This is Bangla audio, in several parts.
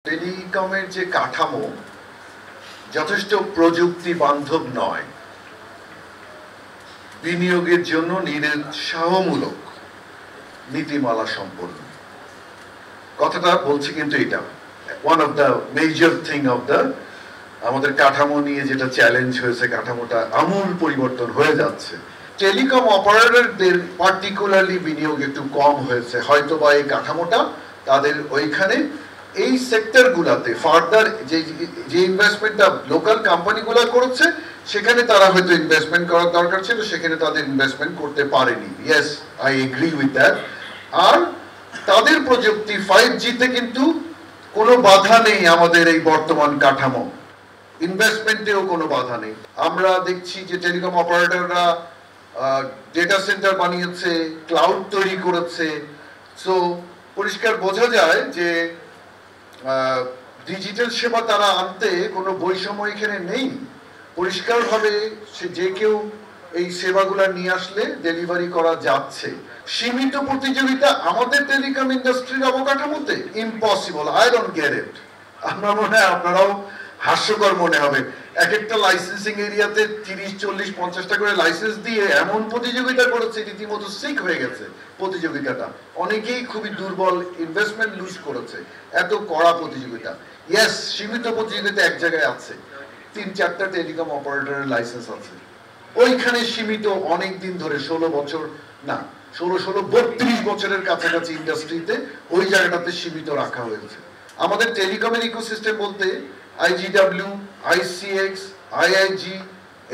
টেলিকমের যে কাঠামো যথেষ্ট প্রযুক্তি বান্ধব নয়, বিনিয়োগের জন্য নিরুৎসাহমূলক নীতিমালা সম্পন্ন। কথাটা বলছি কিন্তু এটা one of the major thing of the আমাদের কাঠামো নিয়ে যেটা চ্যালেঞ্জ হয়েছে, কাঠামোটা আমূল পরিবর্তন হয়ে যাচ্ছে। টেলিকম অপারেটরদের পার্টিকুলারলি বিনিয়োগ একটু কম হয়েছে, হয়তো বা এই কাঠামোটা তাদের ওইখানে এই সেক্টরগুলোতে ফার্দার যে ইনভেস্টমেন্টটা লোকাল কোম্পানিগুলো করেছে সেখানে তারা হয়তো ইনভেস্টমেন্ট করার দরকার ছিল, সেখানে তাদের ইনভেস্টমেন্ট করতে পারেনি। Yes, I agree with that. আর তাদের প্রযুক্তি 5G তে কিন্তু কোনো বাধা নেই। আমাদের এই বর্তমান কাঠামো ইনভেস্টমেন্টেও কোনো বাধা নেই। আমরা দেখছি যে টেলিকম অপারেটররা ডেটা সেন্টার বানিয়েছে, ক্লাউড তৈরি করেছে। সো পরিষ্কার বোঝা যায় যে ডিজিটাল সেবা তারা আনতে কোনো বৈষম্য এখানে নেই। পরিষ্কারভাবে যে কেউ এই সেবাগুলো নিয়ে আসলে ডেলিভারি করা যাচ্ছে। সীমিত প্রতিযোগিতা আমাদের টেলিকম ইন্ডাস্ট্রির অবকাঠামোতে impossible. I don't get it. আমার মনে হয় আপনারাও হাস্যকর মনে হবে, এক একটা লাইসেন্সিং এরিয়াতে 30, 40, 50টা করে লাইসেন্স দিয়ে এমন প্রতিযোগিতা করেছে, রীতিমতো সিক হয়ে গেছে প্রতিযোগিতাটা। অনেকেই খুবই দুর্বল, ইনভেস্টমেন্ট লুজ করেছে, এত কড়া প্রতিযোগিতা। ইয়েস, সীমিত প্রতিযোগিতা এক জায়গায় আছে, 3-4টা টেলিকম অপারেটরের লাইসেন্স আছে ওইখানে সীমিত। অনেক দিন ধরে 16 বছর না 32 বছরের কাছাকাছি ইন্ডাস্ট্রিতে ওই জায়গাটাতে সীমিত রাখা হয়েছে। আমাদের টেলিকমের ইকোসিস্টেম বলতে IGW, ICX, IIG,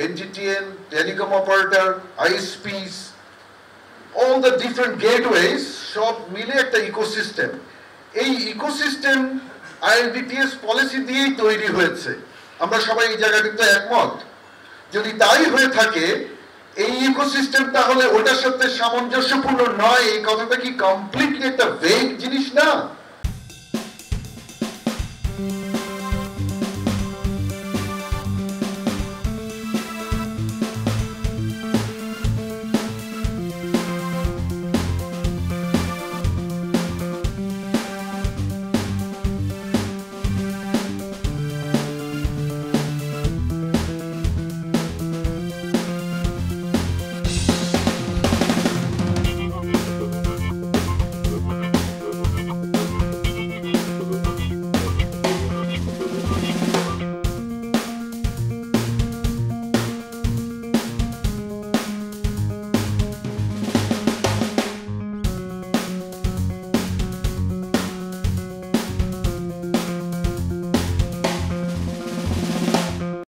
NGTN, telecom operator, ISPs, all the different gateways সব মিলে একটা ইকোসিস্টেম। এই ইকোসিস্টেম ILDTS পলিসি দিয়েই তৈরি হয়েছে। আমরা সবাই এই জায়গাটিতে একমত। যদি তাই হয়ে থাকে এই ইকোসিস্টেম, তাহলে ওটার সাথে সামঞ্জস্যপূর্ণ নয়, এই কথাটা কি কমপ্লিটলি একটা ভেগ জিনিস না?